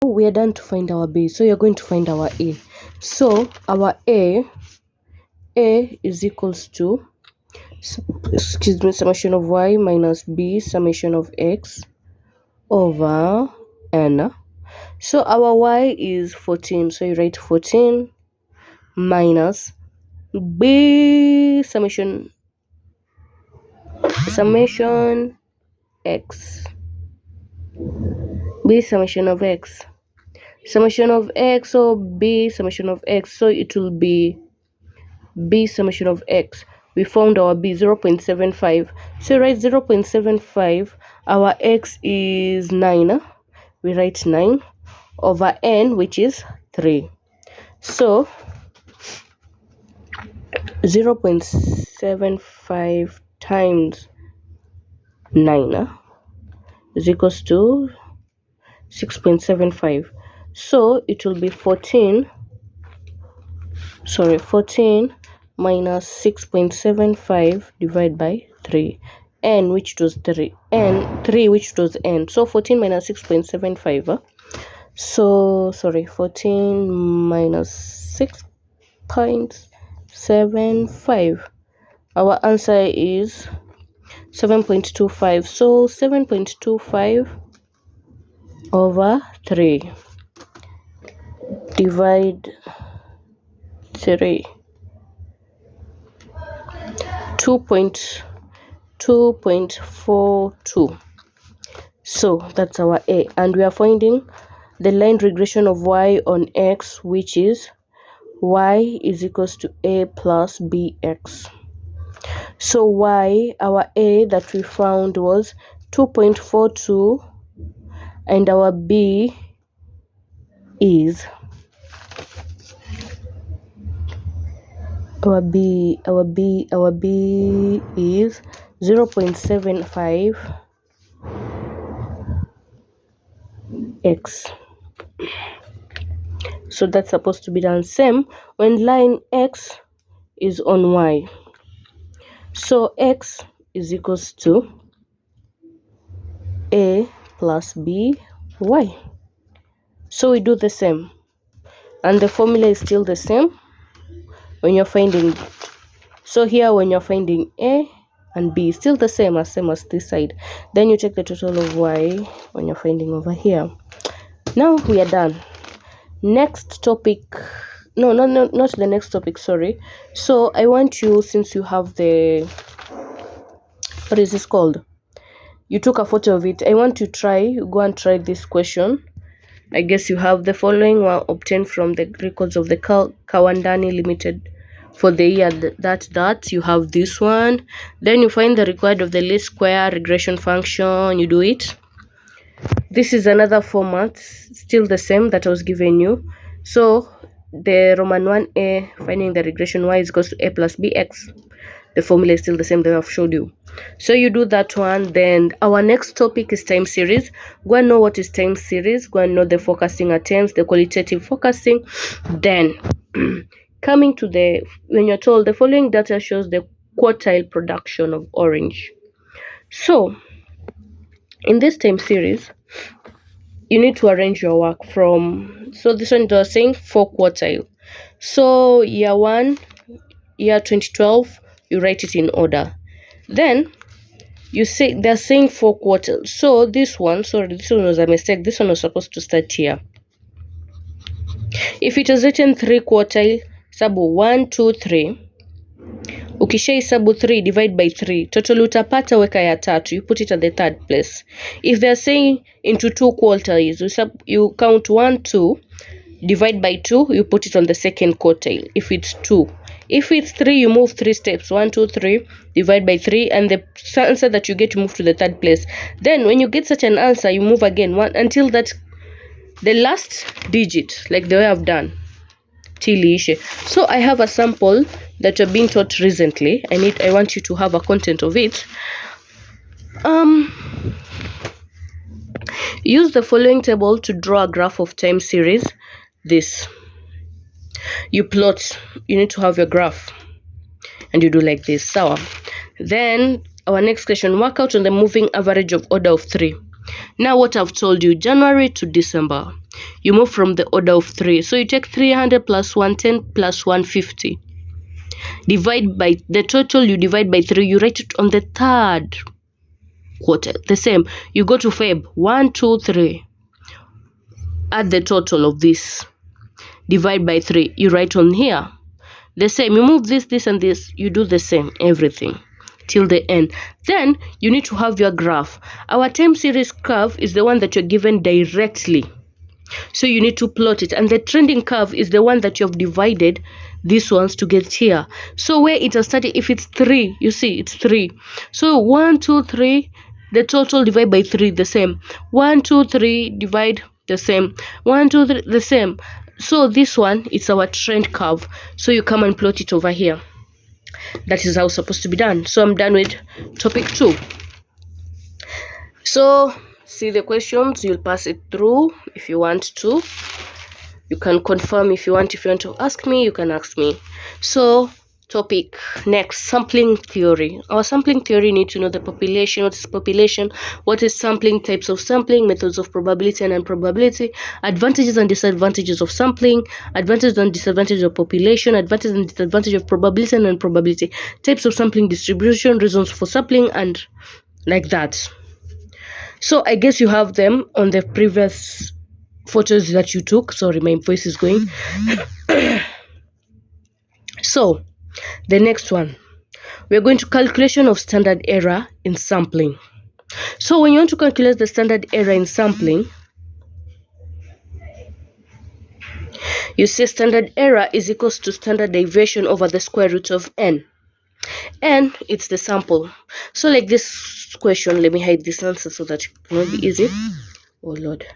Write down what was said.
we are done to find our b, so you're going to find our a. So our a is equals to, summation of y minus b summation of x over n. So our y is 14, so you write 14 minus b summation x, b summation of x, or b summation of x, so it will be b summation of x. We found our b 0.75, so write 0.75. Our x is 9, we write 9 over n, which is 3. So 0.75 times 9 is equals to 6.75. So it will be 14 minus 6.75 divided by 3, n which was 3, n 3 which was n. So 14 minus 6.75, so 14 minus 6.75, our answer is 7.25. so 7.25 over 3 divide 3, 2.42. So that's our a, and we are finding the line regression of y on x, which is y is equals to a plus bx. So y, our a that we found was 2.42, and our b is is 0.75 x. So that's supposed to be done same when line x is on y. So x is equals to a plus b y. So we do the same, and the formula is still the same when you're finding. So here when you're finding a and b, still the same as this side. Then you take the total of y when you're finding over here. Now we are done. Next topic, no, not the next topic, sorry. So I want you, since you have the, what is this called, you took a photo of it, I want to go and try this question. I guess you have the following one obtained from the records of the Kawandani Limited for the year that you have this one. Then you find the required of the least square regression function, you do it. This is another format, still the same that I was giving you. So the Roman 1a, finding the regression y is equals to a plus bx. The formula is still the same that I've showed you. So you do that one. Then our next topic is time series. Go and know what is time series. Go and know the forecasting attempts, the qualitative forecasting. Then coming to the, when you're told the following data shows the quartile production of orange. So in this time series, you need to arrange your work from, so this one was saying 4 quartile. So year 1, year 2012, you write it in order. Then you say they're saying 4 quartiles. So this one, sorry, this one was a mistake. This one was supposed to start here. If it was written 3 quartile, sabu 1, 2, 3. Ukisha sabu 3 divide by 3. Total utapata weka ya 3. You put it at the 3rd place. If they're saying into 2 quartiles, you count 1, 2, divide by 2, you put it on the 2nd quartile. If it's 2. If it's 3, you move 3 steps. 1, 2, 3, divide by 3, and the answer that you get, you move to the 3rd place. Then when you get such an answer, you move again until that the last digit, like the way I've done. So I have a sample that you're being taught recently. I want you to have a content of it. Use the following table to draw a graph of time series. This. You plot, you need to have your graph, and you do like this. So then our next question, work out on the moving average of order of 3. Now what I've told you, January to December, you move from the order of 3. So you take 300 plus 110 plus 150. Divide by the total, you divide by 3. You write it on the third quarter. The same. You go to Feb. 1, 2, 3. Add the total of this. Divide by 3. You write on here. The same. You move this, this, and this. You do the same. Everything. Till the end. Then you need to have your graph. Our time series curve is the one that you're given directly. So you need to plot it. And the trending curve is the one that you have divided these ones to get here. So where it has started, if it's 3, you see it's 3. So 1, 2, 3, the total divide by 3, the same. 1, 2, 3, divide the same. 1, 2, 3, the same. So this one, it's our trend curve. So you come and plot it over here. That is how it's supposed to be done. So I'm done with topic 2. So see the questions, you'll pass it through if you want to. You can confirm if you want. If you want to ask me, you can ask me. So topic next, sampling theory. Our sampling theory need to know the population. What is population? What is sampling? Types of sampling, methods of probability and improbability, advantages and disadvantages of sampling, advantages and disadvantages of population, advantages and disadvantages of probability and improbability, types of sampling distribution, reasons for sampling, and like that. So I guess you have them on the previous photos that you took. Sorry, my voice is going. So the next one, we're going to calculation of standard error in sampling. So when you want to calculate the standard error in sampling, you see standard error is equals to standard deviation over the square root of n. N, it's the sample. So like this question, let me hide this answer so that it will be easy. Oh Lord.